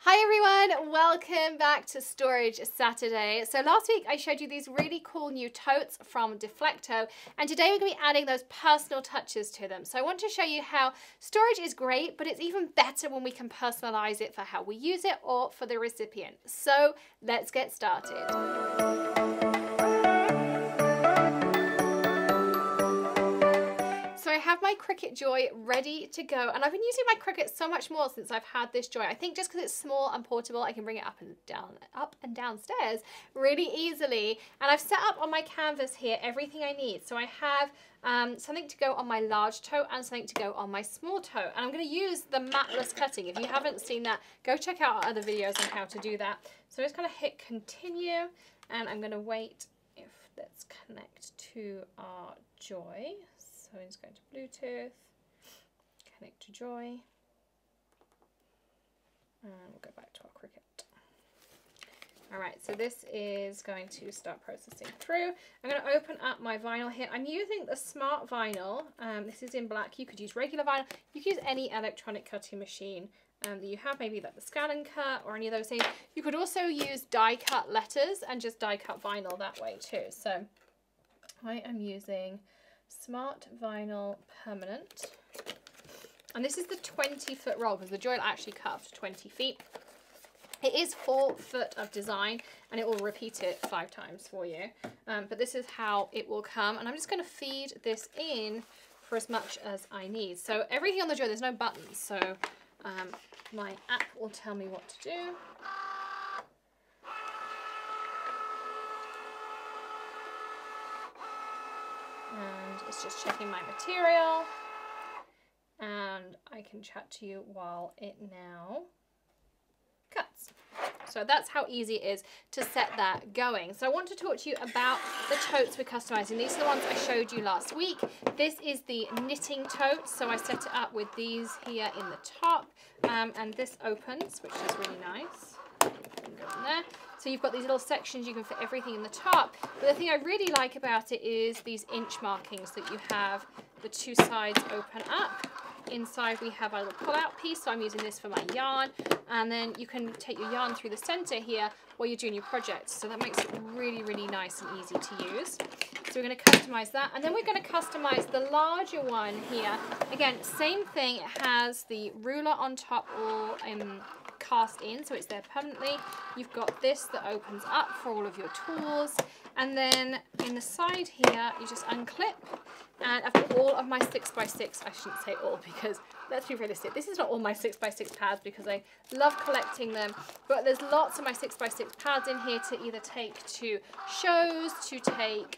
Hi everyone, welcome back to Storage Saturday. So last week I showed you these really cool new totes from Deflecto, and today we're going to be adding those personal touches to them. So I want to show you how storage is great, but it's even better when we can personalize it for how we use it or for the recipient. So let's get started. I have my Cricut Joy ready to go, and I've been using my Cricut so much more since I've had this Joy. I think just because it's small and portable, I can bring it up and downstairs really easily. And I've set up on my canvas here everything I need. So I have something to go on my large tote and something to go on my small tote. And I'm going to use the matless cutting. If you haven't seen that, go check out our other videos on how to do that. So I'm just going to hit continue, and I'm going to wait if let's connect to our Joy. So I'm just going to Bluetooth, connect to Joy, and we'll go back to our Cricut. Alright, so this is going to start processing through. I'm going to open up my vinyl here. I'm using the Smart Vinyl. This is in black. You could use regular vinyl. You could use any electronic cutting machine that you have, maybe like the Scan and Cut or any of those things. You could also use die cut letters and just die cut vinyl that way too. So I am using Smart Vinyl Permanent, and this is the 20-foot roll because the Joy will actually cut up to 20 feet. It is 4 foot of design, and it will repeat it 5 times for you, but this is how it will come, and I'm just going to feed this in for as much as I need. So everything on the Joy, there's no buttons, so my app will tell me what to do. And it's just checking my material, and I can chat to you while it now cuts. So that's how easy it is to set that going. So I want to talk to you about the totes we're customizing. These are the ones I showed you last week. This is the knitting tote, so I set it up with these here in the top, and this opens, which is really nice. Go in there. So you've got these little sections, you can fit everything in the top. But the thing I really like about it is these inch markings that you have the 2 sides open up. Inside we have a little pull-out piece, so I'm using this for my yarn. And then you can take your yarn through the center here while you're doing your project. So that makes it really, really nice and easy to use. So we're going to customize that. And then we're going to customize the larger one here. Again, same thing, it has the ruler on top all cast in, so it's there permanently. You've got this that opens up for all of your tools, and then in the side here you just unclip, and I've got all of my 6x6, I shouldn't say all because let's be realistic, this is not all my 6x6 pads because I love collecting them, but there's lots of my 6x6 pads in here to either take to shows, to take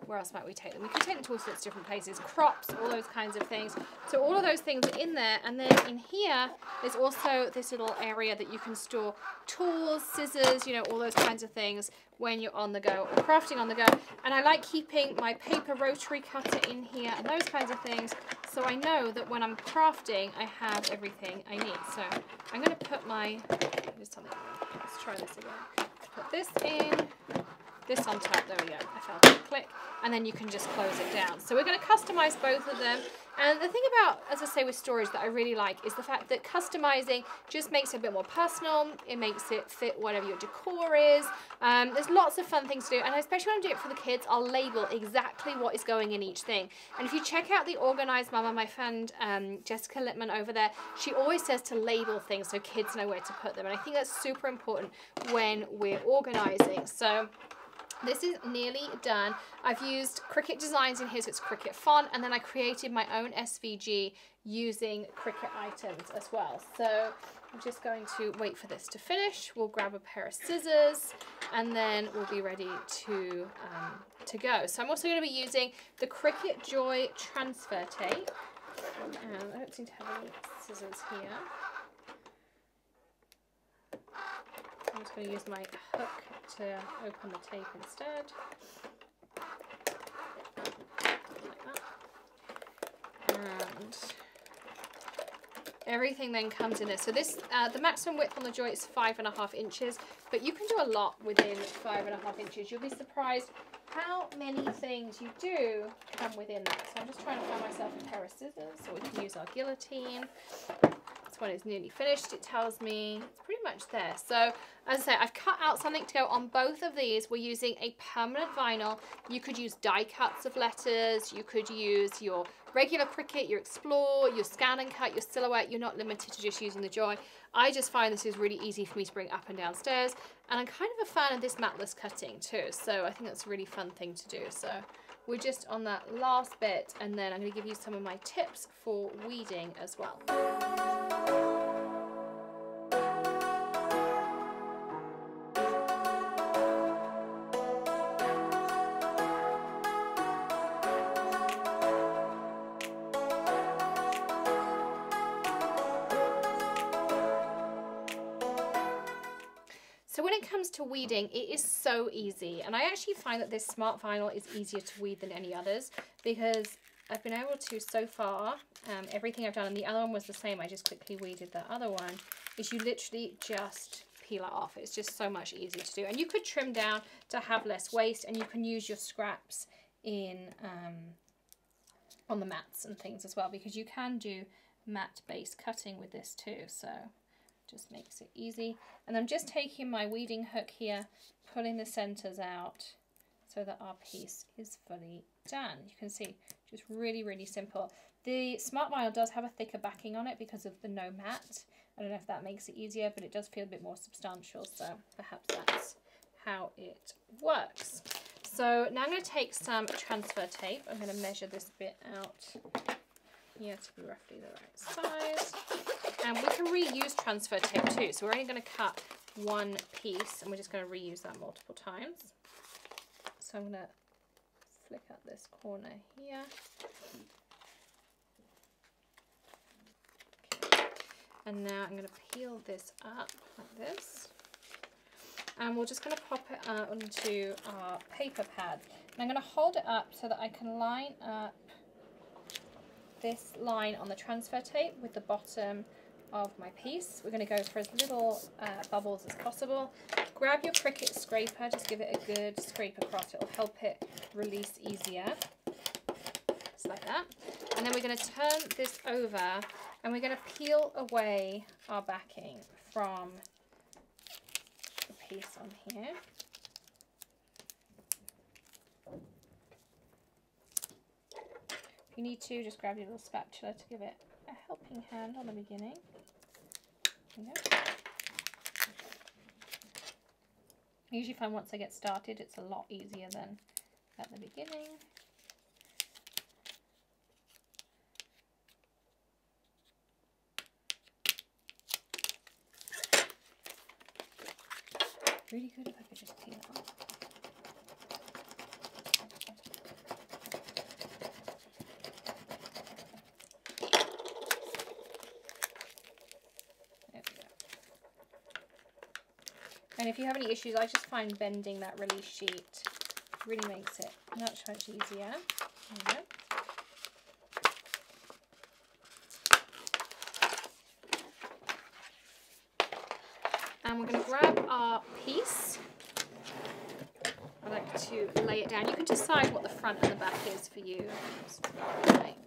where else might we take them? We could take them to all sorts of different places, crops, all those kinds of things. So all of those things are in there, and then in here there's also this little area that you can store tools, scissors, you know, all those kinds of things when you're on the go or crafting on the go. And I like keeping my paper rotary cutter in here and those kinds of things, so I know that when I'm crafting I have everything I need. So I'm going to put my, let's try this again. Put this in, this on top, there we go, I felt it click, and then you can just close it down. So we're going to customize both of them, and the thing about, as I say, with storage that I really like is the fact that customizing just makes it a bit more personal, it makes it fit whatever your decor is. There's lots of fun things to do, and especially when I'm doing it for the kids, I'll label exactly what is going in each thing. And if you check out the Organized Mama, my friend Jessica Littman over there, she always says to label things so kids know where to put them, and I think that's super important when we're organizing. So this is nearly done. I've used Cricut designs in here, so it's Cricut font, and then I created my own SVG using Cricut items as well. So I'm just going to wait for this to finish. We'll grab a pair of scissors, and then we'll be ready to go. So I'm also going to be using the Cricut Joy transfer tape. I don't seem to have any scissors here. I'm just going to use my hook to open the tape instead. Like that. And everything then comes in there. So this, the maximum width on the Joy is 5.5 inches, but you can do a lot within 5.5 inches. You'll be surprised how many things you do come within that. So I'm just trying to find myself a pair of scissors so we can use our guillotine. So one is nearly finished, it tells me. It's pretty much there. So as I say, I've cut out something to go on both of these. We're using a permanent vinyl. You could use die cuts of letters. You could use your regular Cricut, your Explore, your Scan and Cut, your Silhouette. You're not limited to just using the Joy. I just find this is really easy for me to bring up and down stairs. And I'm kind of a fan of this matless cutting too. So I think that's a really fun thing to do. So we're just on that last bit, and then I'm going to give you some of my tips for weeding as well. So when it comes to weeding, it is so easy, and I actually find that this smart vinyl is easier to weed than any others, because I've been able to so far, everything I've done, and the other one was the same, I just quickly weeded the other one, is you literally just peel it off. It's just so much easier to do, and you could trim down to have less waste, and you can use your scraps in on the mats and things as well, because you can do mat based cutting with this too, so just makes it easy. And I'm just taking my weeding hook here, pulling the centers out so that our piece is fully done. You can see, just really, really simple. The smart vinyl does have a thicker backing on it because of the no mat. I don't know if that makes it easier, but it does feel a bit more substantial, so perhaps that's how it works. So now I'm going to take some transfer tape. I'm going to measure this bit out here to be roughly the right size. And we can reuse transfer tape too, so we're only going to cut one piece and we're just going to reuse that multiple times. So I'm going to flick up this corner here. Okay. And now I'm going to peel this up like this. And we're just going to pop it onto our paper pad. And I'm going to hold it up so that I can line up this line on the transfer tape with the bottom of my piece. We're going to go for as little bubbles as possible. Grab your Cricut scraper, just give it a good scrape across. It will help it release easier. Just like that. And then we're going to turn this over and we're going to peel away our backing from the piece on here. If you need to, just grab your little spatula to give it a helping hand on the beginning. There you go. I usually find once I get started it's a lot easier than at the beginning. Really good if I could just peel it off. And if you have any issues, I just find bending that release sheet really makes it much easier. There we go. And we're going to grab our piece. I like to lay it down. You can decide what the front and the back is for you. Right.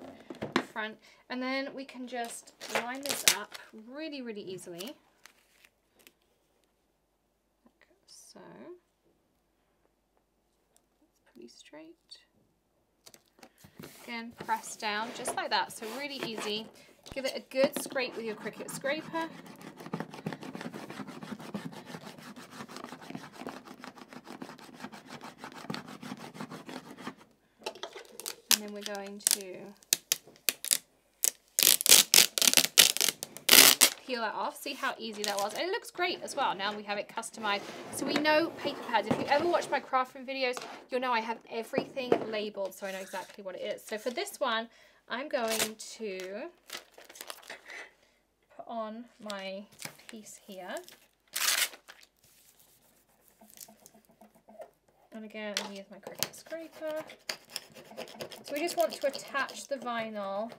Front. And then we can just line this up really, really easily. So, it's pretty straight. Again, press down just like that. So really easy. Give it a good scrape with your Cricut scraper. And then we're going to peel that off. See how easy that was, and it looks great as well. Now we have it customized, so we know paper pads. If you ever watch my crafting videos, you'll know I have everything labeled, so I know exactly what it is. So for this one, I'm going to put on my piece here, and again I'm going to use my Cricut scraper. So we just want to attach the vinyl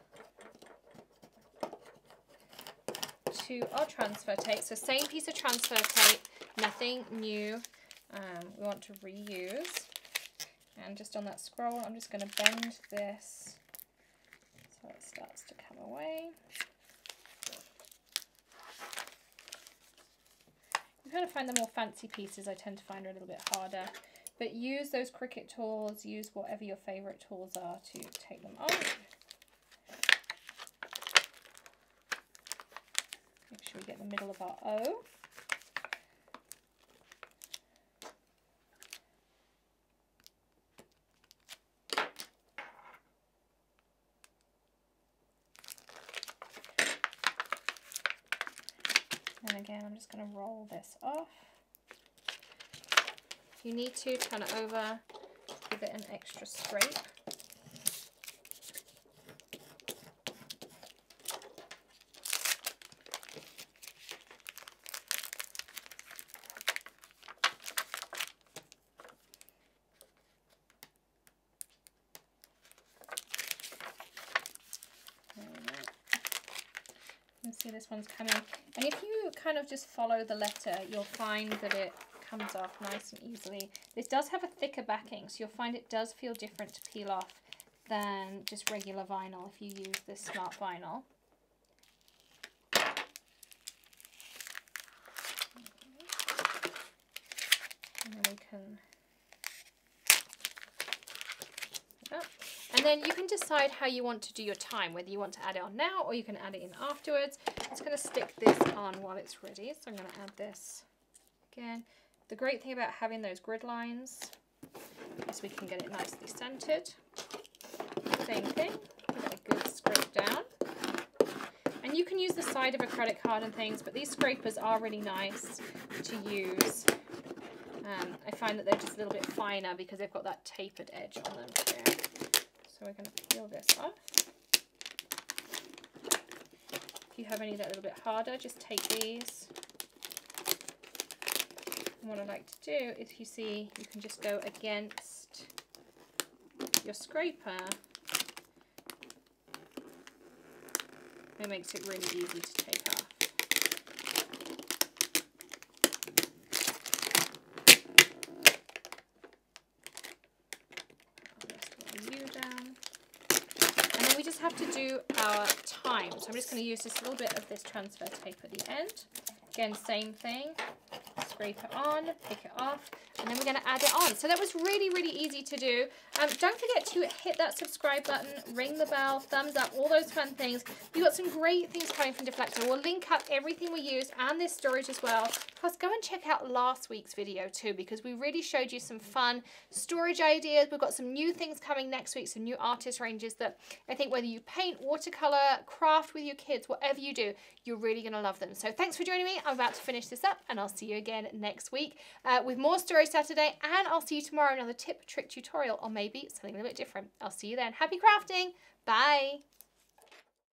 to our transfer tape. So same piece of transfer tape, nothing new. We want to reuse. And just on that scroll, I'm just going to bend this so it starts to come away. kind of find the more fancy pieces I tend to find are a little bit harder. But use those Cricut tools, use whatever your favorite tools are to take them off. Make sure we get the middle of our O. And again, I'm just going to roll this off. If you need to, turn it over, give it an extra scrape. See, this one's coming, and if you kind of just follow the letter, you'll find that it comes off nice and easily. This does have a thicker backing, so you'll find it does feel different to peel off than just regular vinyl if you use this smart vinyl. And then we can and then you can decide how you want to do your time, whether you want to add it on now or you can add it in afterwards. I'm just going to stick this on while it's ready, so I'm going to add this again. The great thing about having those grid lines is we can get it nicely centered. Same thing, give it a good scrape down. And you can use the side of a credit card and things, but these scrapers are really nice to use. I find that they're just a little bit finer because they've got that tapered edge on them too. So we're going to peel this off. If you have any that are a little bit harder, just take these. And what I like to do is, you see, you can just go against your scraper. It makes it really easy to take off. Have to do our time, so I'm just going to use just a little bit of this transfer tape at the end. Again, same thing, scrape it on, pick it off, and then we're going to add it on. So that was really, really easy to do. Don't forget to hit that subscribe button, ring the bell, thumbs up, all those fun things. We've got some great things coming from Deflecto. We'll link up everything we use and this storage as well. Plus, go and check out last week's video too, because we really showed you some fun storage ideas. We've got some new things coming next week, some new artist ranges that I think whether you paint, watercolor, craft with your kids, whatever you do, you're really going to love them. So thanks for joining me. I'm about to finish this up, and I'll see you again next week with more Story Saturday, and I'll see you tomorrow, another tip, trick tutorial, or maybe something a little bit different. I'll see you then. Happy crafting. Bye.